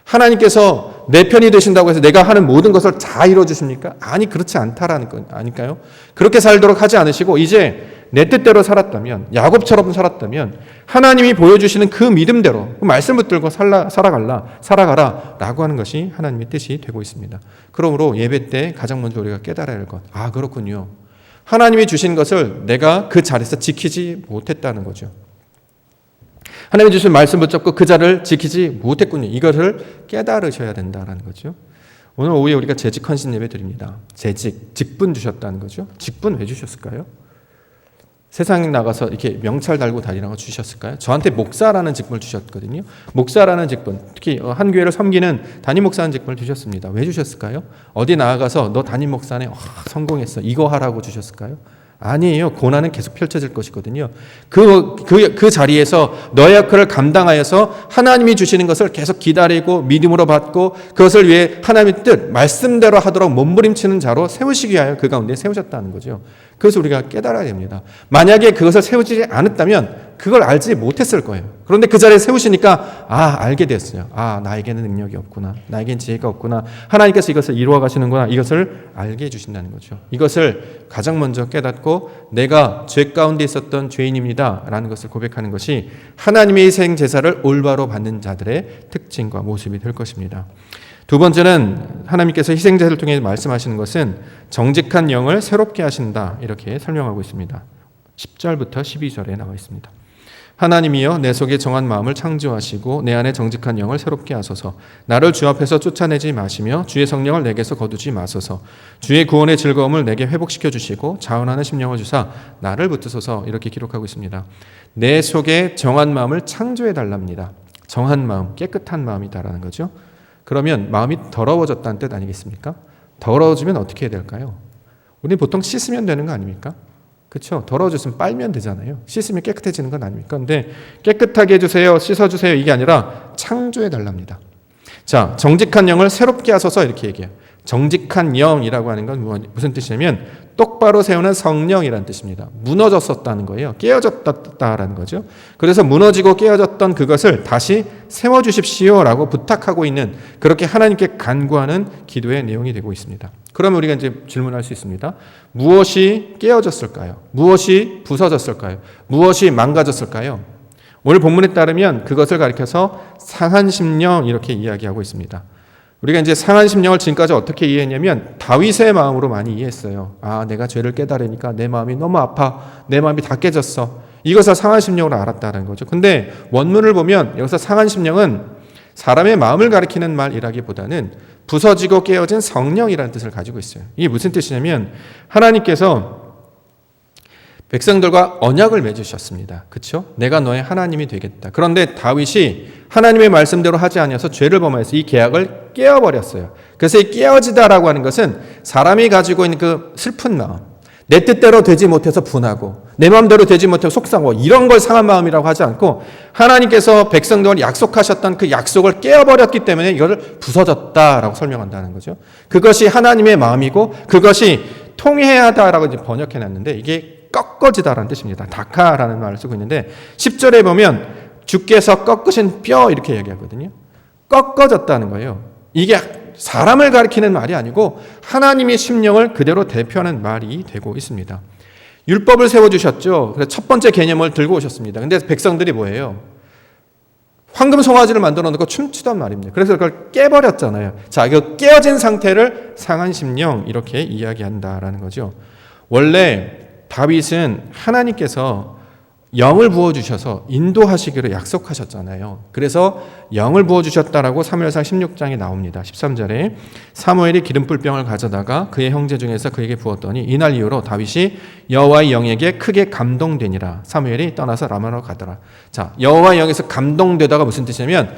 하나님께서 내 편이 되신다고 해서 내가 하는 모든 것을 다 이루어주십니까? 아니, 그렇지 않다라는 거 아닐까요? 그렇게 살도록 하지 않으시고 이제 내 뜻대로 살았다면, 야곱처럼 살았다면 하나님이 보여주시는 그 믿음대로 그 말씀 붙들고 살아가라 라고 하는 것이 하나님의 뜻이 되고 있습니다. 그러므로 예배 때 가장 먼저 우리가 깨달아야 할 것, 아, 그렇군요. 하나님이 주신 것을 내가 그 자리에서 지키지 못했다는 거죠. 하나님이 주신 말씀 붙잡고 그 자리를 지키지 못했군요. 이것을 깨달으셔야 된다는 거죠. 오늘 오후에 우리가 재직 헌신 예배 드립니다. 직분 주셨다는 거죠. 직분 왜 주셨을까요? 세상에 나가서 이렇게 명찰 달고 다니라고 주셨을까요? 저한테 목사라는 직분을 주셨거든요. 목사라는 직분, 특히 한 교회를 섬기는 담임 목사라는 직분을 주셨습니다. 왜 주셨을까요? 어디 나아가서 너 담임 목사네, 성공했어, 이거 하라고 주셨을까요? 아니에요. 고난은 계속 펼쳐질 것이거든요. 그 자리에서 너의 역할을 감당하여서 하나님이 주시는 것을 계속 기다리고 믿음으로 받고 그것을 위해 하나님의 뜻, 말씀대로 하도록 몸부림치는 자로 세우시기 위하여 그 가운데 세우셨다는 거죠. 그래서 우리가 깨달아야 됩니다. 만약에 그것을 세우지 않았다면 그걸 알지 못했을 거예요. 그런데 그 자리에 세우시니까 알게 됐어요. 나에게는 능력이 없구나. 나에게는 지혜가 없구나. 하나님께서 이것을 이루어 가시는구나. 이것을 알게 해주신다는 거죠. 이것을 가장 먼저 깨닫고 내가 죄 가운데 있었던 죄인입니다 라는 것을 고백하는 것이 하나님의 희생 제사를 올바로 받는 자들의 특징과 모습이 될 것입니다. 두 번째는 하나님께서 희생제사를 통해 말씀하시는 것은 정직한 영을 새롭게 하신다, 이렇게 설명하고 있습니다. 10절부터 12절에 나와 있습니다. 하나님이여 내 속에 정한 마음을 창조하시고 내 안에 정직한 영을 새롭게 하소서. 나를 주 앞에서 쫓아내지 마시며 주의 성령을 내게서 거두지 마소서. 주의 구원의 즐거움을 내게 회복시켜 주시고 자원하는 심령을 주사 나를 붙드소서. 이렇게 기록하고 있습니다. 내 속에 정한 마음을 창조해 달랍니다. 정한 마음, 깨끗한 마음이다라는 거죠. 그러면 마음이 더러워졌다는 뜻 아니겠습니까? 더러워지면 어떻게 해야 될까요? 우리 보통 씻으면 되는 거 아닙니까? 그렇죠? 더러워졌으면 빨면 되잖아요. 씻으면 깨끗해지는 건 아닙니까? 근데 깨끗하게 해주세요, 씻어주세요, 이게 아니라 창조해 달랍니다. 자, 정직한 영을 새롭게 하소서, 이렇게 얘기해요. 정직한 영이라고 하는 건 무슨 뜻이냐면 똑바로 세우는 성령이라는 뜻입니다. 무너졌었다는 거예요. 깨어졌다라는 거죠. 그래서 무너지고 깨어졌던 그것을 다시 세워주십시오라고 부탁하고 있는, 그렇게 하나님께 간구하는 기도의 내용이 되고 있습니다. 그러면 우리가 이제 질문할 수 있습니다. 무엇이 깨어졌을까요? 무엇이 부서졌을까요? 무엇이 망가졌을까요? 오늘 본문에 따르면 그것을 가리켜서 상한 심령, 이렇게 이야기하고 있습니다. 우리가 이제 상한 심령을 지금까지 어떻게 이해했냐면 다윗의 마음으로 많이 이해했어요. 내가 죄를 깨달으니까 내 마음이 너무 아파. 내 마음이 다 깨졌어. 이것을 상한 심령으로 알았다는 거죠. 근데 원문을 보면 여기서 상한 심령은 사람의 마음을 가리키는 말이라기보다는 부서지고 깨어진 성령이라는 뜻을 가지고 있어요. 이게 무슨 뜻이냐면 하나님께서 백성들과 언약을 맺으셨습니다. 그렇죠? 내가 너의 하나님이 되겠다. 그런데 다윗이 하나님의 말씀대로 하지 아니어서 죄를 범해서 이 계약을 깨어버렸어요. 그래서 이 깨어지다라고 하는 것은 사람이 가지고 있는 그 슬픈 마음, 내 뜻대로 되지 못해서 분하고 내 마음대로 되지 못해서 속상하고 이런 걸 상한 마음이라고 하지 않고 하나님께서 백성들과 약속하셨던 그 약속을 깨어버렸기 때문에 이거를 부서졌다라고 설명한다는 거죠. 그것이 하나님의 마음이고 그것이 통회하다라고 이제 번역해놨는데 이게 꺾어지다라는 뜻입니다. 다카라는 말을 쓰고 있는데 10절에 보면 주께서 꺾으신 뼈 이렇게 얘기하거든요. 꺾어졌다는 거예요. 이게 사람을 가리키는 말이 아니고 하나님의 심령을 그대로 대표하는 말이 되고 있습니다. 율법을 세워주셨죠. 그래서 첫 번째 개념을 들고 오셨습니다. 근데 백성들이 뭐예요? 황금 송아지를 만들어 놓고 춤추던 말입니다. 그래서 그걸 깨버렸잖아요. 자, 이거 깨어진 상태를 상한 심령 이렇게 이야기한다라는 거죠. 원래 다윗은 하나님께서 영을 부어주셔서 인도하시기로 약속하셨잖아요. 그래서 영을 부어주셨다라고 사무엘상 16장에 나옵니다. 13절에 사무엘이 기름불병을 가져다가 그의 형제 중에서 그에게 부었더니 이날 이후로 다윗이 여호와의 영에게 크게 감동되니라. 사무엘이 떠나서 라마로 가더라. 자, 여호와의 영에서 감동되다가 무슨 뜻이냐면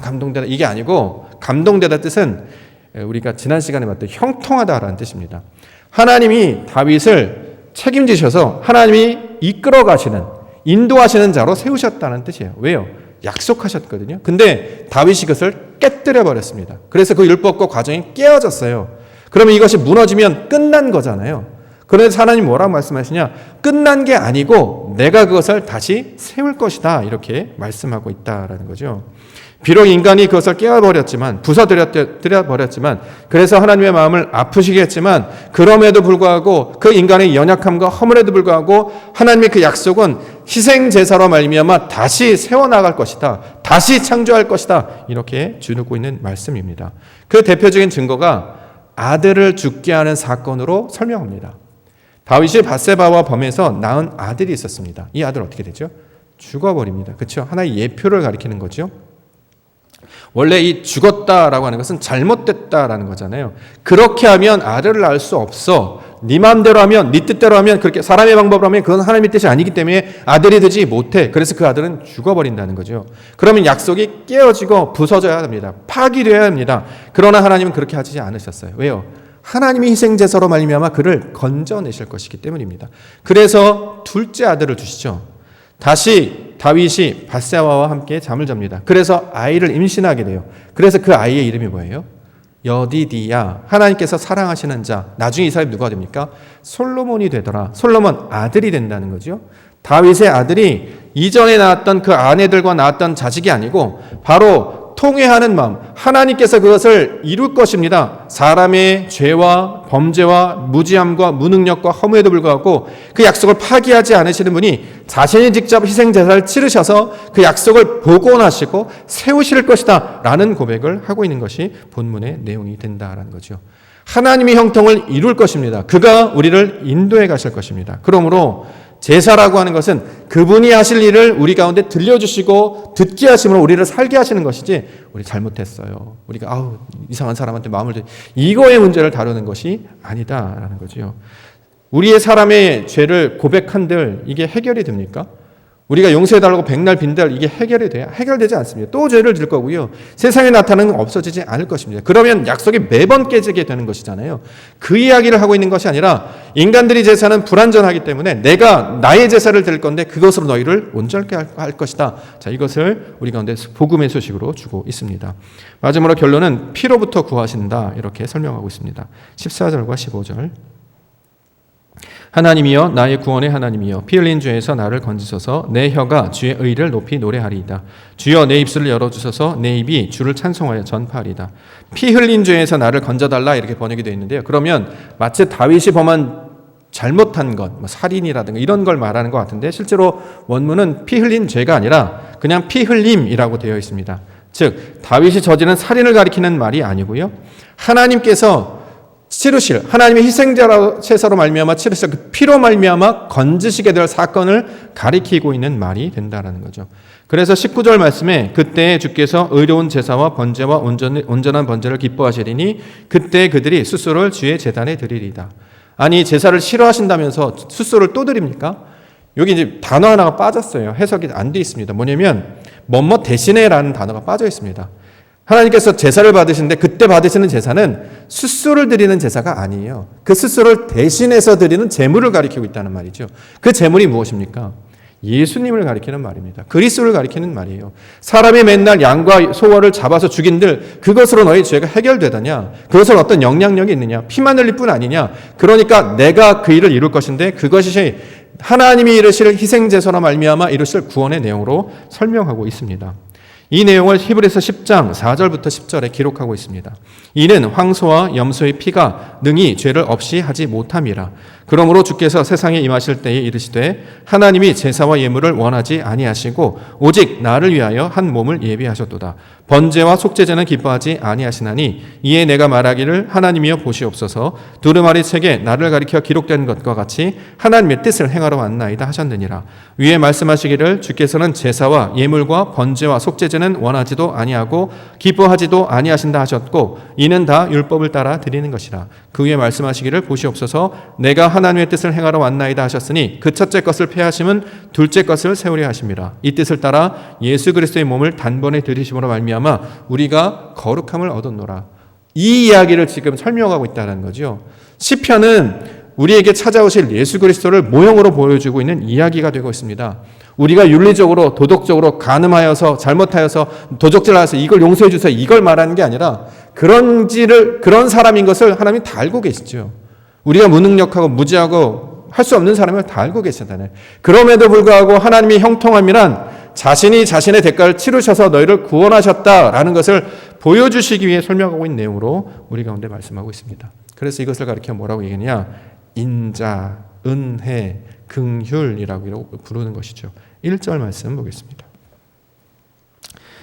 감동되다 이게 아니고 감동되다 뜻은 우리가 지난 시간에 봤던 형통하다라는 뜻입니다. 하나님이 다윗을 책임지셔서 하나님이 이끌어 가시는 인도하시는 자로 세우셨다는 뜻이에요. 왜요? 약속하셨거든요. 근데 다윗이 그것을 깨뜨려 버렸습니다. 그래서 그 율법과 과정이 깨어졌어요. 그러면 이것이 무너지면 끝난 거잖아요. 그런데 하나님 뭐라고 말씀하시냐? 끝난 게 아니고 내가 그것을 다시 세울 것이다. 이렇게 말씀하고 있다라는 거죠. 비록 인간이 그것을 깨어버렸지만 부서뜨려버렸지만 그래서 하나님의 마음을 아프시게 했지만 그럼에도 불구하고 그 인간의 연약함과 허물에도 불구하고 하나님의 그 약속은 희생제사로 말미암아 다시 세워나갈 것이다. 다시 창조할 것이다. 이렇게 주누고 있는 말씀입니다. 그 대표적인 증거가 아들을 죽게 하는 사건으로 설명합니다. 다윗이 밧세바와 범에서 낳은 아들이 있었습니다. 이 아들 어떻게 되죠? 죽어버립니다. 그렇죠? 하나의 예표를 가리키는 거죠. 원래 이 죽었다라고 하는 것은 잘못됐다라는 거잖아요. 그렇게 하면 아들을 낳을 수 없어. 네 마음대로 하면, 네 뜻대로 하면, 그렇게 사람의 방법으로 하면 그건 하나님의 뜻이 아니기 때문에 아들이 되지 못해. 그래서 그 아들은 죽어버린다는 거죠. 그러면 약속이 깨어지고 부서져야 합니다. 파기되어야 합니다. 그러나 하나님은 그렇게 하지 않으셨어요. 왜요? 하나님이 희생제사로 말미암아 그를 건져내실 것이기 때문입니다. 그래서 둘째 아들을 주시죠. 다시 다윗이 밧세바와 함께 잠을 잡니다. 그래서 아이를 임신하게 돼요. 그래서 그 아이의 이름이 뭐예요? 여디디야. 하나님께서 사랑하시는 자. 나중에 이 사람이 누가 됩니까? 솔로몬이 되더라. 솔로몬 아들이 된다는 거죠. 다윗의 아들이 이전에 낳았던 그 아내들과 낳았던 자식이 아니고 바로 통회하는 마음, 하나님께서 그것을 이룰 것입니다. 사람의 죄와 범죄와 무지함과 무능력과 허무에도 불구하고 그 약속을 파기하지 않으시는 분이 자신이 직접 희생제사를 치르셔서 그 약속을 복원하시고 세우실 것이다 라는 고백을 하고 있는 것이 본문의 내용이 된다라는 거죠. 하나님이 형통을 이룰 것입니다. 그가 우리를 인도해 가실 것입니다. 그러므로 제사라고 하는 것은 그분이 하실 일을 우리 가운데 들려주시고 듣게 하심으로 우리를 살게 하시는 것이지 우리 잘못했어요. 우리가 이상한 사람한테 마음을 이거의 문제를 다루는 것이 아니다라는 거죠. 우리의 사람의 죄를 고백한들 이게 해결이 됩니까? 우리가 용서해달라고 백날 빈들 이게 해결이 돼요? 해결되지 않습니다. 또 죄를 질 거고요. 세상에 나타나는 건 없어지지 않을 것입니다. 그러면 약속이 매번 깨지게 되는 것이잖아요. 그 이야기를 하고 있는 것이 아니라 인간들이 제사는 불완전하기 때문에 내가 나의 제사를 드릴 건데 그것으로 너희를 온전케 할 것이다. 자, 이것을 우리 가운데 복음의 소식으로 주고 있습니다. 마지막으로 결론은 피로부터 구하신다 이렇게 설명하고 있습니다. 14절과 15절 하나님이여 나의 구원의 하나님이여 피 흘린 죄에서 나를 건지소서 내 혀가 주의 의를 높이 노래하리이다. 주여 내 입술을 열어주소서 내 입이 주를 찬송하여 전파하리이다. 피 흘린 죄에서 나를 건져달라 이렇게 번역이 되어 있는데요. 그러면 마치 다윗이 범한 잘못한 것, 살인이라든가 이런 걸 말하는 것 같은데 실제로 원문은 피 흘린 죄가 아니라 그냥 피 흘림이라고 되어 있습니다. 즉 다윗이 저지른 살인을 가리키는 말이 아니고요. 하나님께서 치르실 하나님의 희생제사로 말미암아 치르실 그 피로 말미암아 건지시게 될 사건을 가리키고 있는 말이 된다라는 거죠. 그래서 19절 말씀에 그때에 주께서 의로운 제사와 번제와 온전한 번제를 기뻐하시리니 그때 그들이 숫소를 주의 제단에 드리리이다. 아니 제사를 싫어하신다면서 숫소를 또 드립니까? 여기 이제 단어 하나가 빠졌어요. 해석이 안 돼 있습니다. 뭐냐면 뭐뭐 대신에라는 단어가 빠져 있습니다. 하나님께서 제사를 받으시는데 그때 받으시는 제사는 숫소를 드리는 제사가 아니에요. 그 숫소를 대신해서 드리는 제물을 가리키고 있다는 말이죠. 그 제물이 무엇입니까? 예수님을 가리키는 말입니다. 그리스도를 가리키는 말이에요. 사람이 맨날 양과 소를 잡아서 죽인들 그것으로 너희 죄가 해결되더냐? 그것은 어떤 영향력이 있느냐? 피만 흘릴 뿐 아니냐? 그러니까 내가 그 일을 이룰 것인데 그것이 하나님이 이루실 희생제사로 말미암아 이루실 구원의 내용으로 설명하고 있습니다. 이 내용을 히브리서 10장 4절부터 10절에 기록하고 있습니다. 이는 황소와 염소의 피가 능히 죄를 없이 하지 못함이라. 그러므로 주께서 세상에 임하실 때에 이르시되 하나님이 제사와 예물을 원하지 아니하시고 오직 나를 위하여 한 몸을 예비하셨도다. 번제와 속죄제는 기뻐하지 아니하시나니 이에 내가 말하기를 하나님이여 보시옵소서 두루마리 책에 나를 가리켜 기록된 것과 같이 하나님의 뜻을 행하러 왔나이다 하셨느니라. 위에 말씀하시기를 주께서는 제사와 예물과 번제와 속죄제는 원하지도 아니하고 기뻐하지도 아니하신다 하셨고 이는 다 율법을 따라 드리는 것이라. 그 위에 말씀하시기를 보시옵소서 내가 하나님의 뜻을 행하러 왔나이다 하셨으니 그 첫째 것을 폐하심은 둘째 것을 세우려 하심이라. 이 뜻을 따라 예수 그리스도의 몸을 단번에 들이심으로 말미암아 우리가 거룩함을 얻었노라. 이 이야기를 지금 설명하고 있다는 거죠. 시편은 우리에게 찾아오실 예수 그리스도를 모형으로 보여주고 있는 이야기가 되고 있습니다. 우리가 윤리적으로 도덕적으로 간음하여서 잘못하여서 도적질하여서 이걸 용서해 주세요 이걸 말하는 게 아니라 그런 사람인 것을 하나님이 다 알고 계시죠. 우리가 무능력하고 무지하고 할 수 없는 사람을 다 알고 계시잖아요. 그럼에도 불구하고 하나님의 형통함이란 자신이 자신의 대가를 치르셔서 너희를 구원하셨다라는 것을 보여주시기 위해 설명하고 있는 내용으로 우리 가운데 말씀하고 있습니다. 그래서 이것을 가리켜 뭐라고 얘기하냐? 인자, 은혜, 긍휼이라고 부르는 것이죠. 1절 말씀 보겠습니다.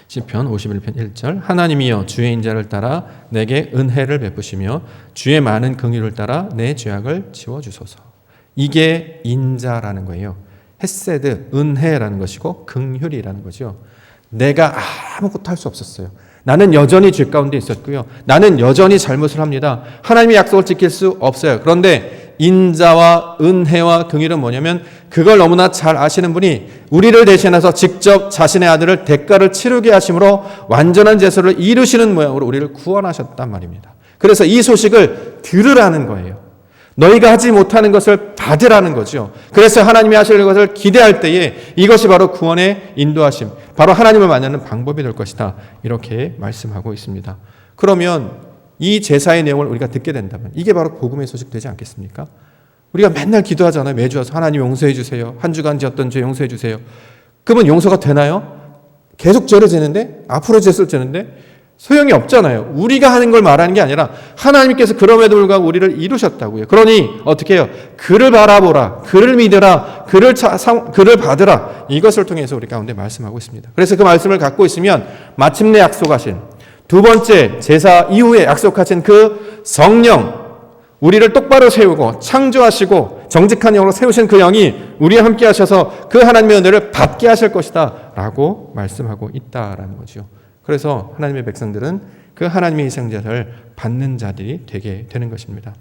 시편 51편 1절 하나님이여 주의 인자를 따라 내게 은혜를 베푸시며 주의 많은 긍휼을 따라 내 죄악을 지워주소서. 이게 인자라는 거예요. 헤세드, 은혜라는 것이고 긍휼이라는 거죠. 내가 아무것도 할 수 없었어요. 나는 여전히 죄 가운데 있었고요. 나는 여전히 잘못을 합니다. 하나님의 약속을 지킬 수 없어요. 그런데 인자와 은혜와 긍휼은 뭐냐면 그걸 너무나 잘 아시는 분이 우리를 대신해서 직접 자신의 아들을 대가를 치르게 하심으로 완전한 제사를 이루시는 모양으로 우리를 구원하셨단 말입니다. 그래서 이 소식을 들으라는 거예요. 너희가 하지 못하는 것을 받으라는 거죠. 그래서 하나님이 하실 것을 기대할 때에 이것이 바로 구원의 인도하심, 바로 하나님을 만나는 방법이 될 것이다. 이렇게 말씀하고 있습니다. 그러면 이 제사의 내용을 우리가 듣게 된다면 이게 바로 복음의 소식 되지 않겠습니까? 우리가 맨날 기도하잖아요. 매주 와서 하나님 용서해 주세요. 한 주간 지었던 죄 용서해 주세요. 그러면 용서가 되나요? 계속 죄를 지는데 앞으로 죄를 지는데 소용이 없잖아요. 우리가 하는 걸 말하는 게 아니라 하나님께서 그럼에도 불구하고 우리를 이루셨다고요. 그러니 어떻게 해요? 그를 바라보라. 그를 믿으라. 그를 받으라. 이것을 통해서 우리 가운데 말씀하고 있습니다. 그래서 그 말씀을 갖고 있으면 마침내 약속하신 두 번째 제사 이후에 약속하신 그 성령, 우리를 똑바로 세우고 창조하시고 정직한 영으로 세우신 그 영이 우리와 함께 하셔서 그 하나님의 은혜를 받게 하실 것이다 라고 말씀하고 있다라는 거죠. 그래서 하나님의 백성들은 그 하나님의 희생제사를 받는 자들이 되게 되는 것입니다.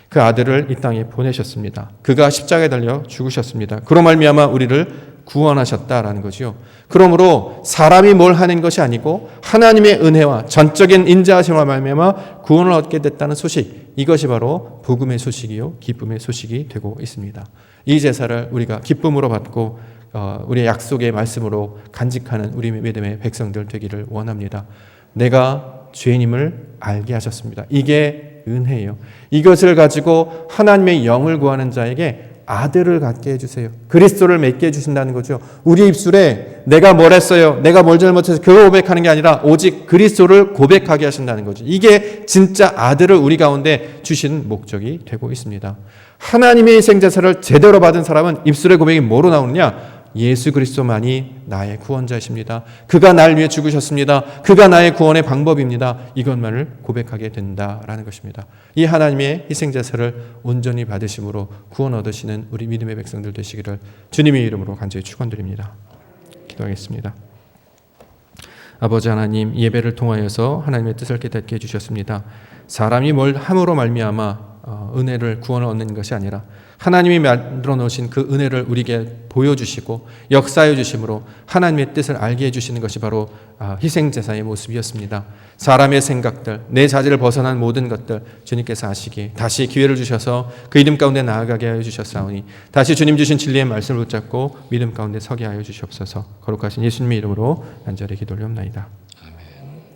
그 아들을 이 땅에 보내셨습니다. 그가 십자가에 달려 죽으셨습니다. 그로 말미암아 우리를 구원하셨다라는 거죠. 그러므로 사람이 뭘 하는 것이 아니고 하나님의 은혜와 전적인 인자하심으로 말미암아 구원을 얻게 됐다는 소식, 이것이 바로 복음의 소식이요 기쁨의 소식이 되고 있습니다. 이 제사를 우리가 기쁨으로 받고 우리의 약속의 말씀으로 간직하는 우리 믿음의 백성들 되기를 원합니다. 내가 죄인임을 알게 하셨습니다. 이게 은혜예요. 이것을 가지고 하나님의 영을 구하는 자에게 아들을 갖게 해주세요. 그리스도를 맺게 해주신다는 거죠. 우리 입술에 내가 뭘 했어요, 내가 뭘 잘못해서 그걸 고백하는 게 아니라 오직 그리스도를 고백하게 하신다는 거죠. 이게 진짜 아들을 우리 가운데 주신 목적이 되고 있습니다. 하나님의 희생제사를 제대로 받은 사람은 입술의 고백이 뭐로 나오느냐? 예수 그리스도만이 나의 구원자이십니다. 그가 날 위해 죽으셨습니다. 그가 나의 구원의 방법입니다. 이것만을 고백하게 된다라는 것입니다. 이 하나님의 희생제사를 온전히 받으심으로 구원 얻으시는 우리 믿음의 백성들 되시기를 주님의 이름으로 간절히 축원드립니다. 기도하겠습니다. 아버지 하나님, 예배를 통하여서 하나님의 뜻을 깨닫게 해주셨습니다. 사람이 뭘 함으로 말미암아 은혜를 구원을 얻는 것이 아니라 하나님이 만들어 놓으신 그 은혜를 우리에게 보여주시고 역사해 주심으로 하나님의 뜻을 알게 해주시는 것이 바로 희생제사의 모습이었습니다. 사람의 생각들, 내 자질을 벗어난 모든 것들 주님께서 아시기에 다시 기회를 주셔서 그 이름 가운데 나아가게 하여 주셨사오니 다시 주님 주신 진리의 말씀을 붙잡고 믿음 가운데 서게 하여 주시옵소서. 거룩하신 예수님의 이름으로 간절히 기도를 옵나이다.